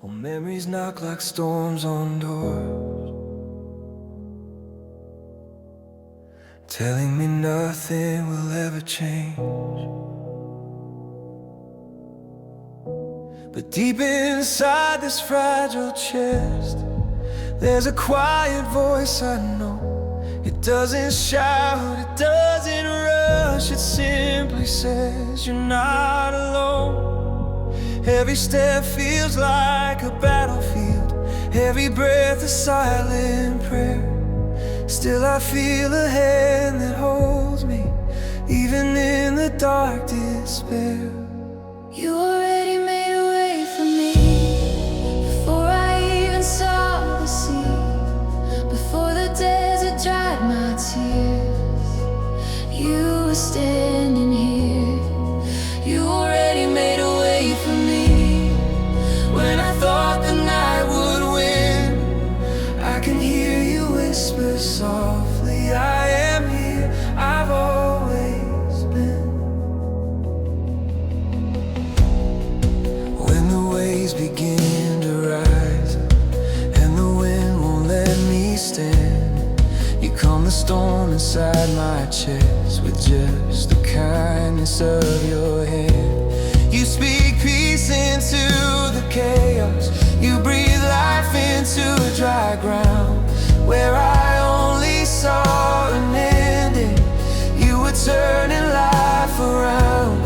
Well, memories knock like storms on doors, telling me nothing will ever change. But deep inside this fragile chest, there's a quiet voice I know. It doesn't shout, it doesn't rush, it simply says you're not alone. Every step feels like a battlefield, every breath a silent prayer. Still I feel a hand that holds me, even in the dark despair. You already made a way for me, before I even saw the sea, before the desert dried my tears. You were standing here. You already made a way for me. When I thought the night would win, I can hear you whisper softly, I am here, I've always been. When the waves begin to rise and the wind won't let me stand, you calm the storm inside my chest with just the kindness of your hand. You speak peace into the chaos, you breathe life into a dry ground. Where I only saw an ending, you were turning life around.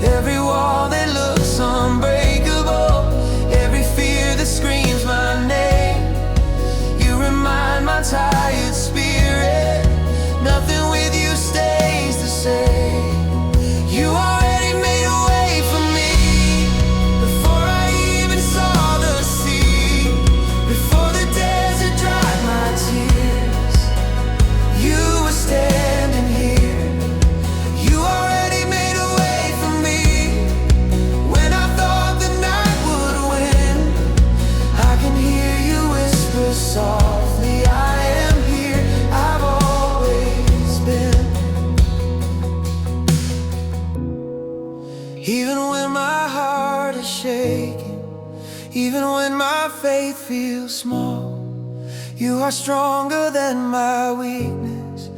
Every wall that looks unbreakable, every fear that screams my name, you remind my tired spirit, nothing with you stays the same. You already made a way for me, before I even saw the sea, before the desert dried my tears. You were standing here. You already made a way for me. When I thought the night would win, I can hear you whisper softly, I am here, I've always been. Even when my heart is shaking, even when my faith feels small, you are stronger than my weakness.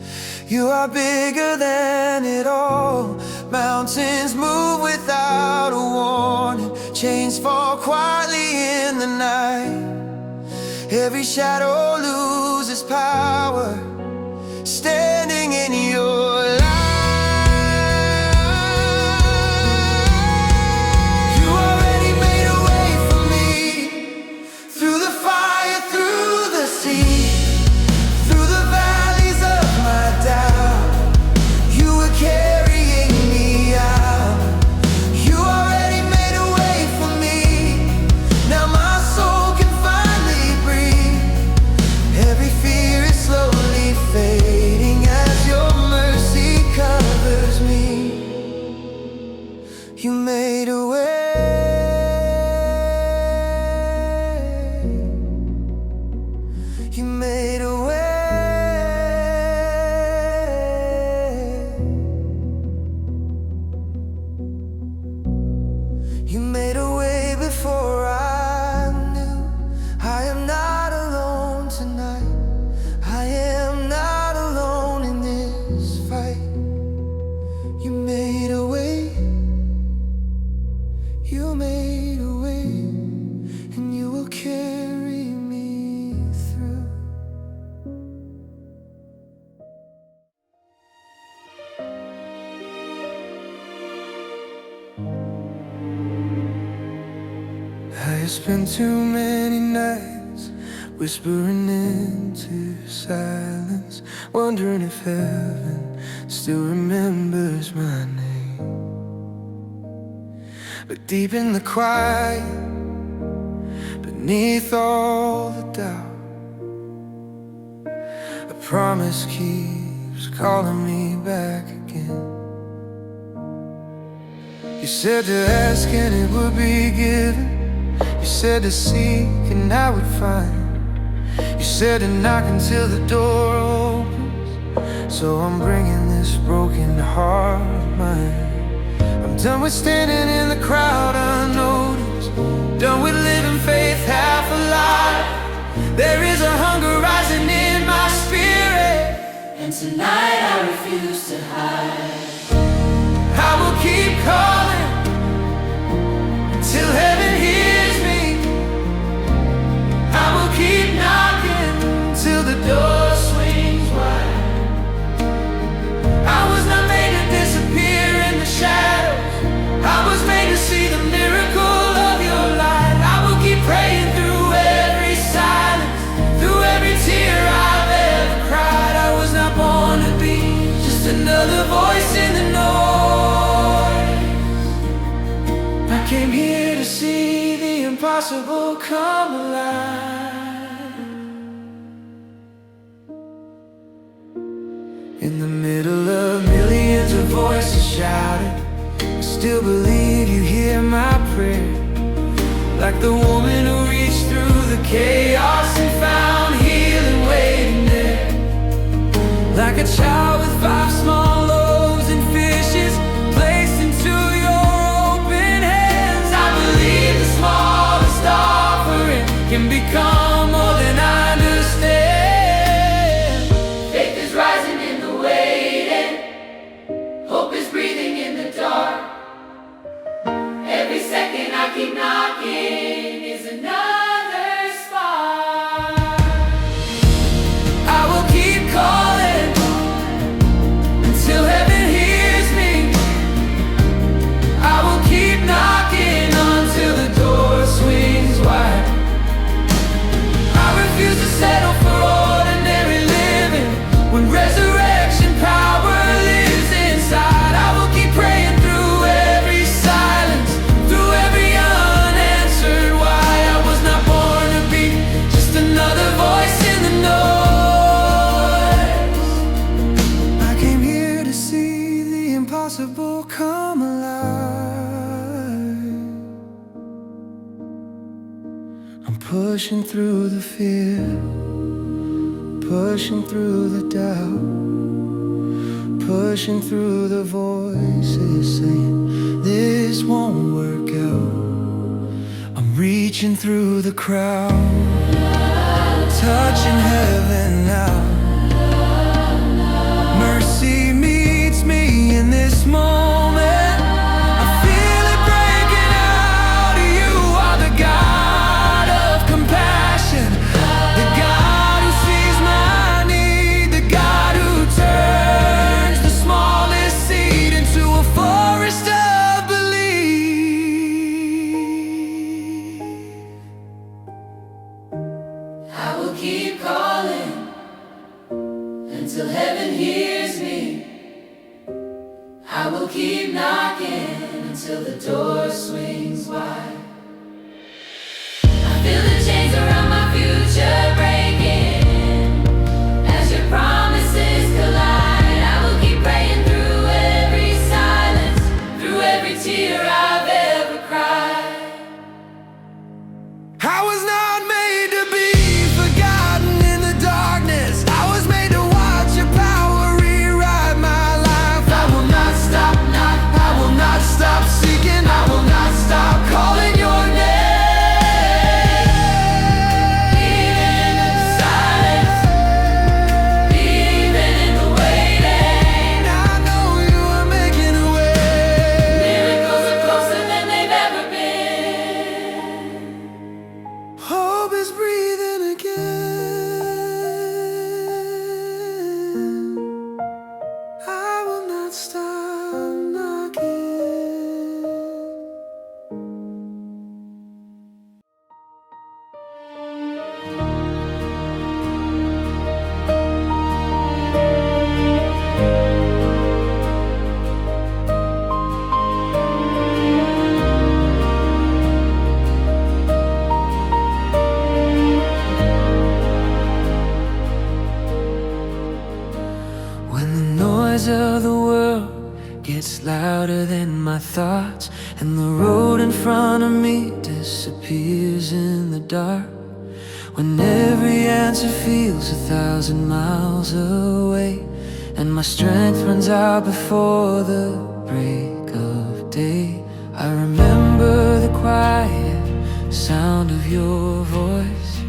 You are bigger than it all. Mountains move without a warning, chains fall quietly in the night. Every shadow loses power, standing in your light. You already made a way for me, through the fire, through the sea, through the valleys of my doubt. You were carrying me out. You already made a way for me. Now my soul can finally breathe. Every fear is slowly fading as your mercy covers me. You made a way. You made a way. You made a way before I knew. I am not alone tonight. I am not alone in this fight. You made a way. You made a way, and you will carry me through. I spent too many nights whispering into silence, wondering if heaven still remembers my name. But deep in the quiet, beneath all the doubt, a promise keeps calling me back again. You said to ask and it would be given. You said to seek and I would find. You said to knock until the door opens. So I'm bringing this broken heart of mine. I'm done with standing in the crowd unnoticed, done with living tonight I refuse to hide. I will keep calling till heaven hears me. I will keep knocking till the door swings wide. I was not made to disappear in the shadows. I was made to see the miracle of your light. I will keep praying through every silence, through every tear I've ever cried. I was not born to be just another voice in the noise. I came here to see the impossible come alive. In the middle of millions of voices shouting, I still believe you hear my prayer. Like the woman who reached through the chaos and found healing waiting there. Like a child with 5 small loaves and fishes placed into your open hands. I believe the smallest offering can become more than I understand. Faith is rising in the waiting, hope is breathing in the dark. Every second I keep knocking is another spark. I will keep calling until heaven hears me. I will keep knocking until the door swings wide. I refuse to settle for ordinary living when resurrection power lives inside. I will keep praying through every silence, through every unanswered why. I was not born to be just another voice in the noise. I came here to see the impossible come alive. I'm pushing through the fear, pushing through the doubt, pushing through the voices saying this won't work out. I'm reaching through the crowd, touching heaven now. Mercy meets me in this moment. I feel it breaking out. You are the God of compassion, the God who sees my need, the God who turns the smallest seed into a forest of belief. I will keep calling until heaven hears me. I will keep knocking until the door swings wide. I feel the chains around my future breaking as your promises collide. I will keep praying through every silence, through every tear I've ever cried. I was not made to be forgotten in the darkness. I was made to watch your power rewrite my life. I will not stop, I will not stop seeking. I will not stop calling your name. Even in the silence, even in the waiting, I know you are making a way. miracles are closer than they've ever been. Hope is breathing again. I will not stop knocking. When the noise of the world gets louder than my thoughts, and the road in front of me disappears in the dark, when every answer feels 1,000 miles away, and my strength runs out before the break of day, I remember the quiet sound of your voice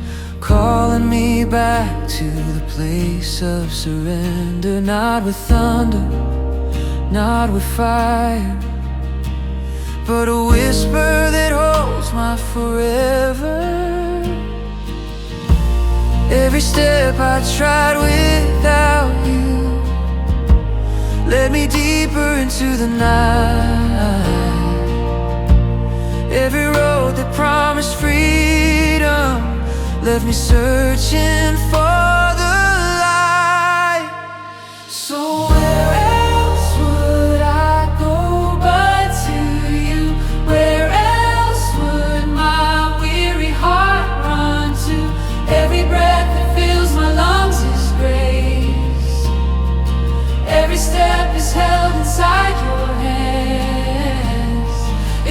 calling me back to the place of surrender. Not with thunder, not with fire, but a whisper that holds my forever. Every step I tried without you led me deeper into the night. Every road that promised freedom left me searching for the light. So where else would I go but to you? Where else would my weary heart run to? Every breath that fills my lungs is grace. Every step is held inside your hands.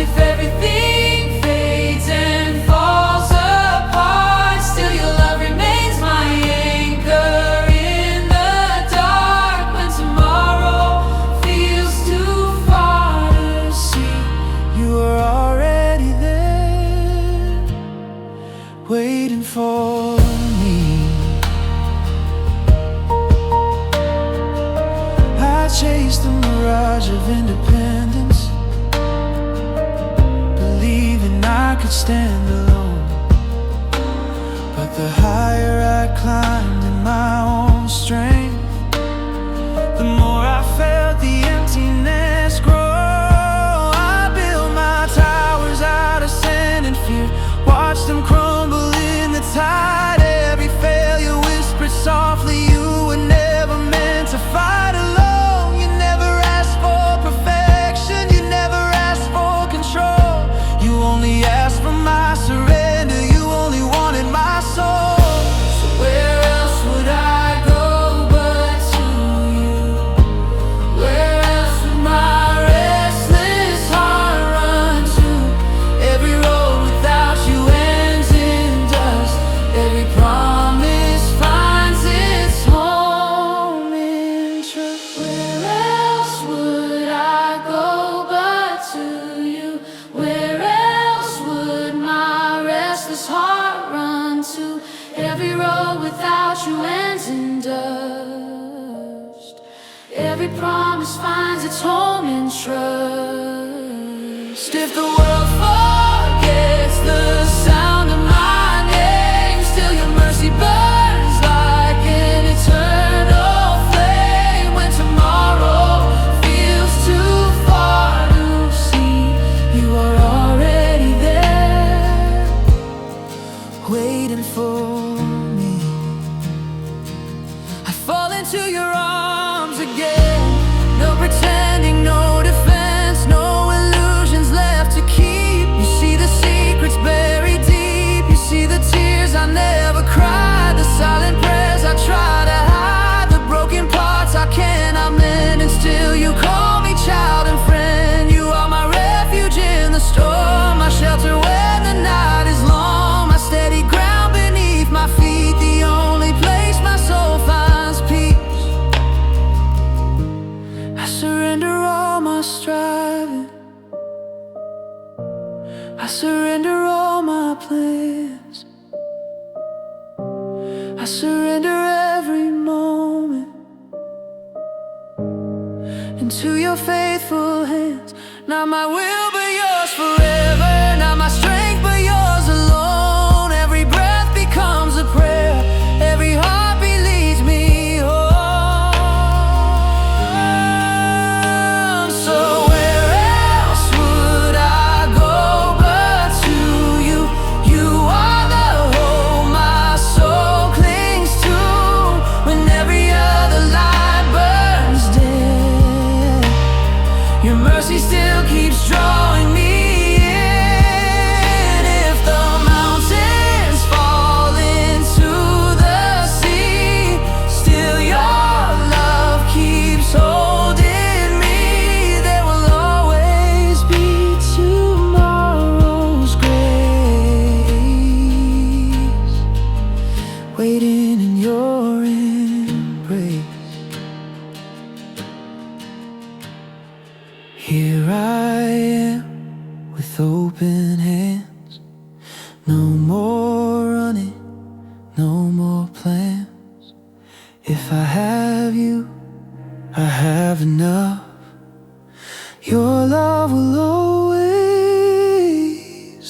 If everything fades and falls apart, still your love remains my anchor in the dark. When tomorrow feels too far to see, you are already there, waiting for me. I chased the mirage of independence, believing I could stand alone. But the higher I climbed in my own strength, the more I felt the emptiness grow. I built my towers out of sand and fear, watched them crumble in the tide. Every failure whispered softly, you were never meant to fight alone. You never asked for perfection, you never asked for control. You only asked for my surrender, you only wanted my soul. So where else would I go but to you? Where else would my restless heart run to? Every road without you ends in dust. Every promise finds its home in truth. Where else would I go but to you? Where else would my restless heart run to? Every road without you ends in dust. Every promise finds its home in trust. If the world forgets the sound of my name, still your mercy burns like an eternal flame. When tomorrow feels too far to see, you are already there, waiting for me. I fall into your arms again. No pretending, no defense, no illusions left to keep. You see the secrets buried deep. You see the tears I never cried, the silent prayers I try to hide, the broken parts I cannot mend, and still you call me child and friend. You are my refuge in the storm, my shelter when the night is long, my steady ground beneath my feet, the only place my soul finds peace. I surrender all my striving, I surrender all my plans, I surrender every moment into your faithful hands. Not my will but yours forever, not my strength but yours alone. Every breath becomes a prayer, every heartbeat leads me home. So where else would I go but to you? You are the hope my soul clings to. When every other light burns dim, your mercy still keeps drawing me in. If the mountains fall into the sea, still your love keeps holding me. There will always be tomorrow's grace, waiting in your embrace. Here I am with open hands, no more running, no more plans. If I have you, I have enough. Your love will always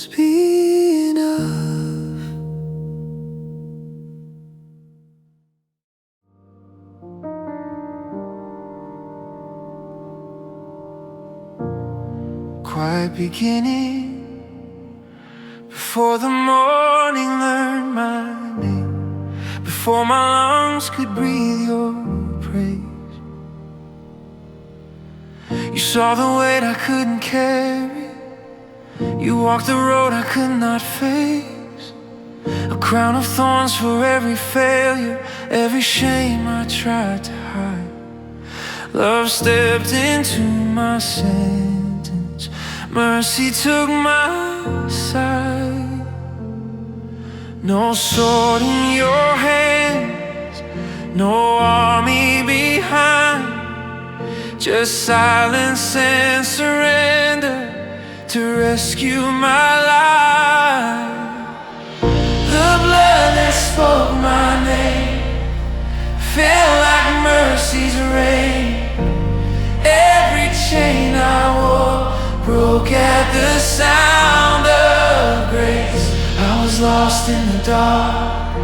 be enough. Quiet beginning, before the morning learned my name, before my lungs could breathe your praise. You saw the weight I couldn't carry, you walked the road I could not face. A crown of thorns for every failure, every shame I tried to hide. Love stepped into my sentence, mercy took my side. No sword in your hands, no army behind, just silence and surrender to rescue my life. The blood that spoke my name felt like mercy's rain. Every chain I wore broke at the sound of grace. I was lost in the dark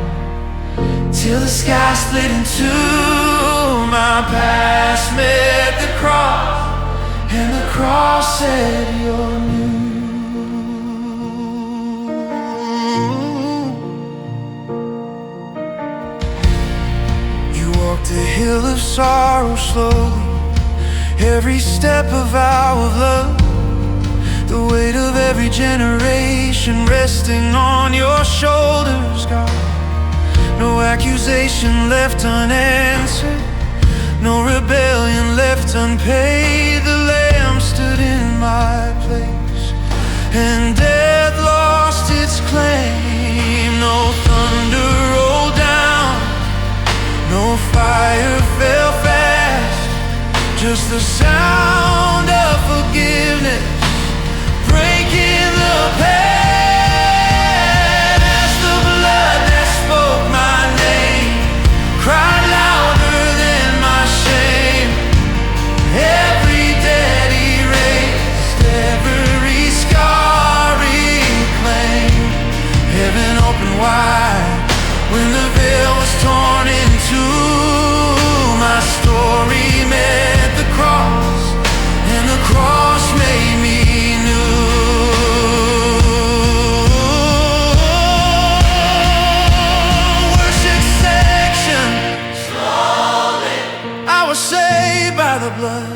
till the sky split in two. My past met the cross, and the cross said you're new. You walked the hill of sorrow slowly, every step a vow of love, the weight of every generation resting on your shoulders, God. No accusation left unanswered, no rebellion left unpaid. The Lamb stood in my place, and death lost its claim. No thunder rolled down, no fire fell fast, just the sound of forgiveness breaking the past. The blood that spoke my name cried louder than my shame. Every debt erased, every scar reclaimed. Heaven opened wide when the veil was torn in two. My story met the cross, and the cross made me new. Worship section, slowly I was saved by the blood,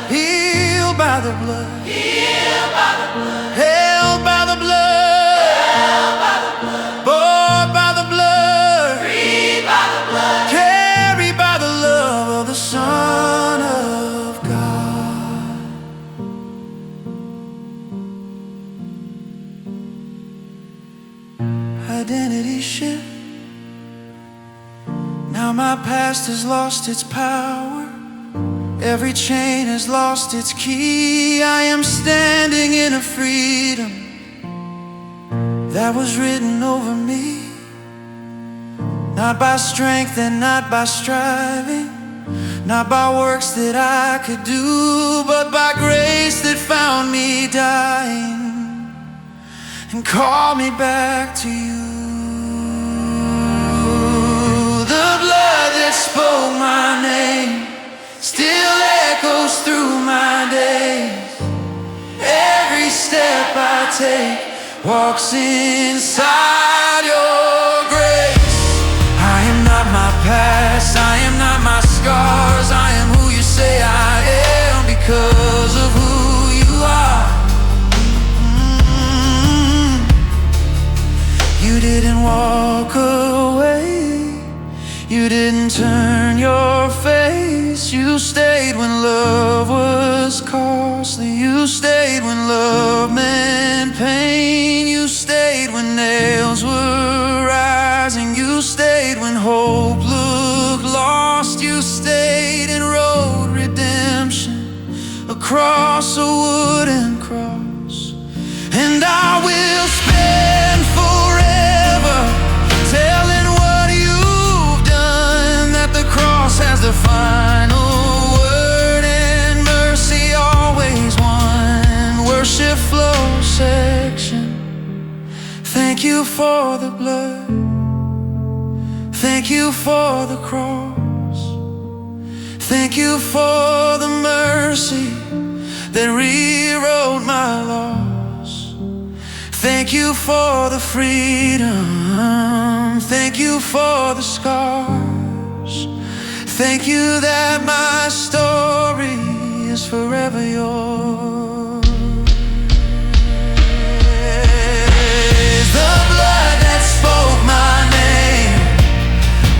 healed by the blood, held by the blood, bought by the blood, carried by the love of the Son of God. Identity shift. Now my past has lost its power, every chain has lost its key. I am standing in a freedom that was written over me, not by strength and not by striving, not by works that I could do, but by grace that found me dying and called me back to you. The blood that spoke my name still echoes through my days. Every step I take walks inside your grace. I am not my past, I am not my scars, I am who you say I am because of who you are. You didn't walk away, you didn't turn your face. You stayed when love was costly, you stayed when love meant pain. You stayed when nails were rising, you stayed when hope looked lost. You stayed and wrote redemption across a wooden cross. And I will spend forever you for the blood. Thank you for the cross. Thank you for the mercy that rewrote my loss. Thank you for the freedom. Thank you for the scars. Thank you that my story is forever yours. The blood that spoke my name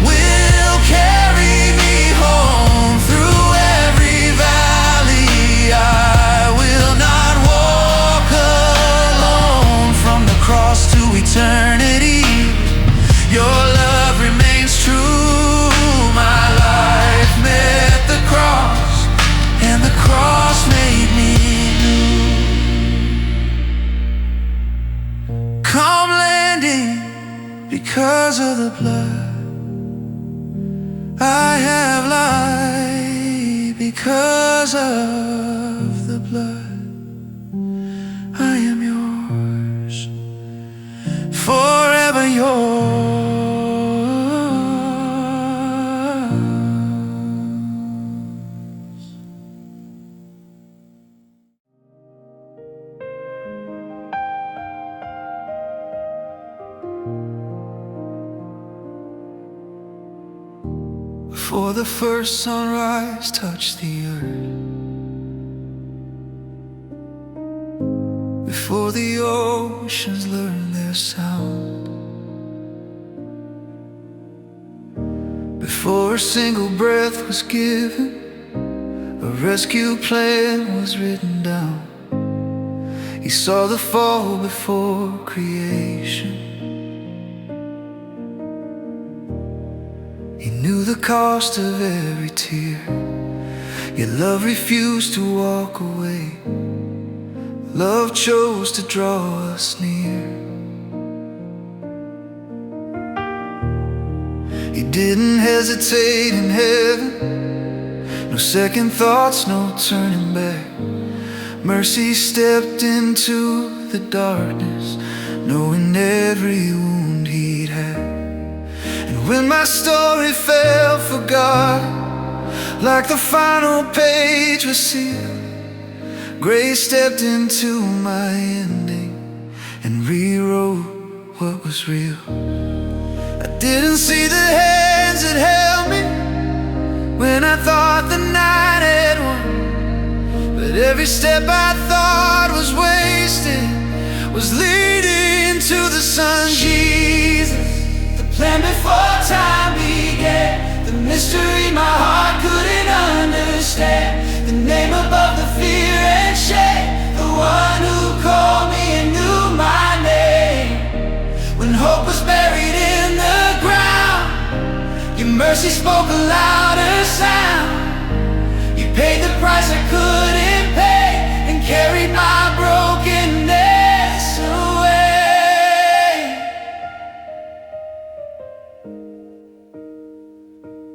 will carry me home through every valley. I will not walk alone from the cross to eternity. Your love remains true. My life met the cross, and the cross made me new. Come landing because of the blood. I have life because of the blood. I am yours, forever yours. Before the first sunrise touched the earth, before the oceans learned their sound, before a single breath was given, a rescue plan was written down. He saw the fall before creation. He knew the cost of every tear, yet love refused to walk away. Love chose to draw us near. He didn't hesitate in heaven, no second thoughts, no turning back. Mercy stepped into the darkness, knowing every wound he'd had. When my story fell forgotten, like the final page was sealed, grace stepped into my ending and rewrote what was real. I didn't see the hands that held me when I thought the night had won, but every step I thought was wasted was leading to the sun. Jesus, plan before time began, the mystery my heart couldn't understand, the name above the fear and shame, the one who called me and knew my name. When hope was buried in the ground, your mercy spoke a louder sound. You paid the price I couldn't pay and carried my brokenness away.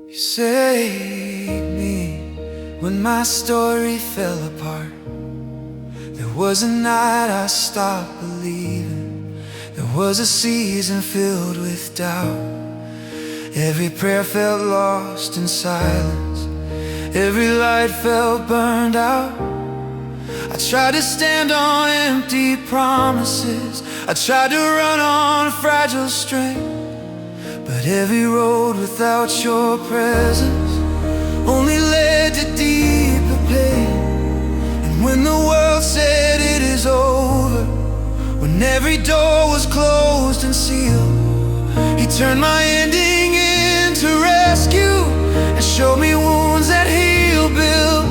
You saved me when my story fell apart. There was a night I stopped believing. There was a season filled with doubt. Every prayer felt lost in silence. Every light felt burned out. I tried to stand on empty promises. I tried to run on fragile strength, but every road without your presence only led to deeper pain. And when the world said it is over, when every door was closed and sealed, He turned my ending into rescue and showed me wounds that He'll build.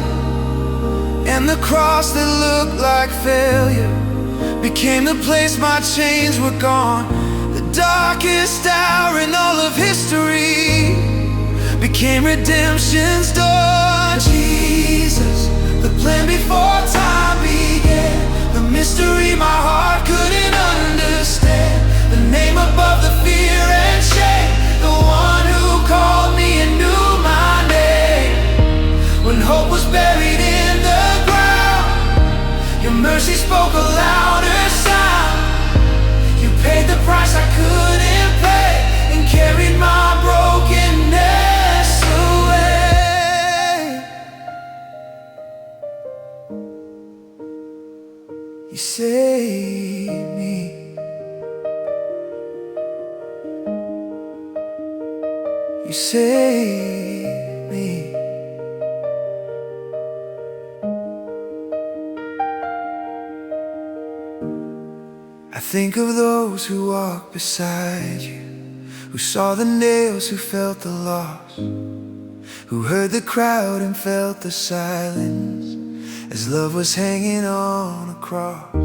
And the cross that looked like failure became the place my chains were gone. The darkest hour in all of history became redemption's dawn. Jesus, the plan before time began, the mystery my heart couldn't understand, the name above the fear and shame, the one who called me and knew my name. When hope was buried in the ground, your mercy spoke a louder sound. You paid the price I You saved me. I think of those who walked beside you, who saw the nails, who felt the loss, who heard the crowd and felt the silence as love was hanging on a cross.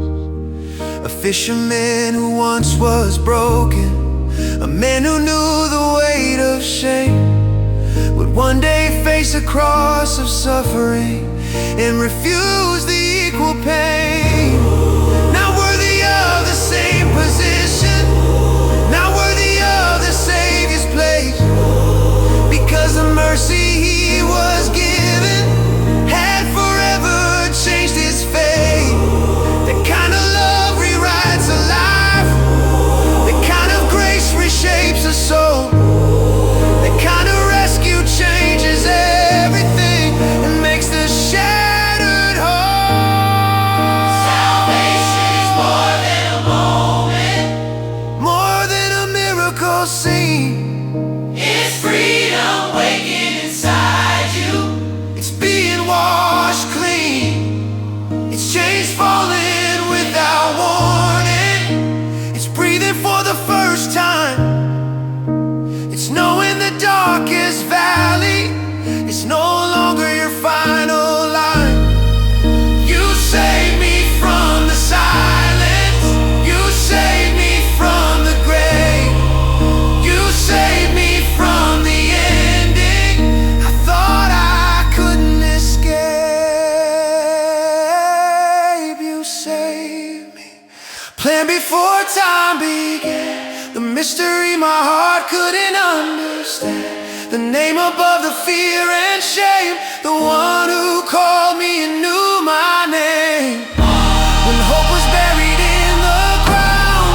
A fisherman who once was broken, a man who knew the weight of shame, would one day face a cross of suffering and refuse the equal pain. Not worthy of the same position, not worthy of the Savior's place, because the mercy he was given had forever changed his fate. The kind of love rewrites a life, the kind of grace reshapes a soul, the kind of rescue changes everything and makes the shattered whole. Salvation is more than a moment, more than a miracle seen. It's freedom waking inside you. It's being washed clean. It's chains falling without warning. It's breathing for the first time. It's knowing the darkest valley is no longer your final line. You save me from the silence. You save me from the grave. You save me from the ending I thought I couldn't escape. You save me. Planned before time began, the mystery my heart couldn't understand, the name above the fear and shame, the one who called me and knew my name. When hope was buried in the ground,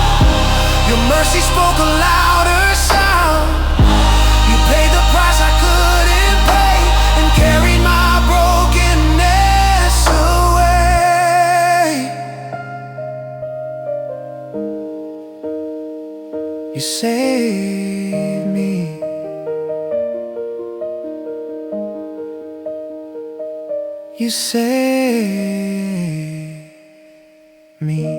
your mercy spoke a louder sound. You paid the price I couldn't pay and carried my brokenness away. You saved me. You saved me.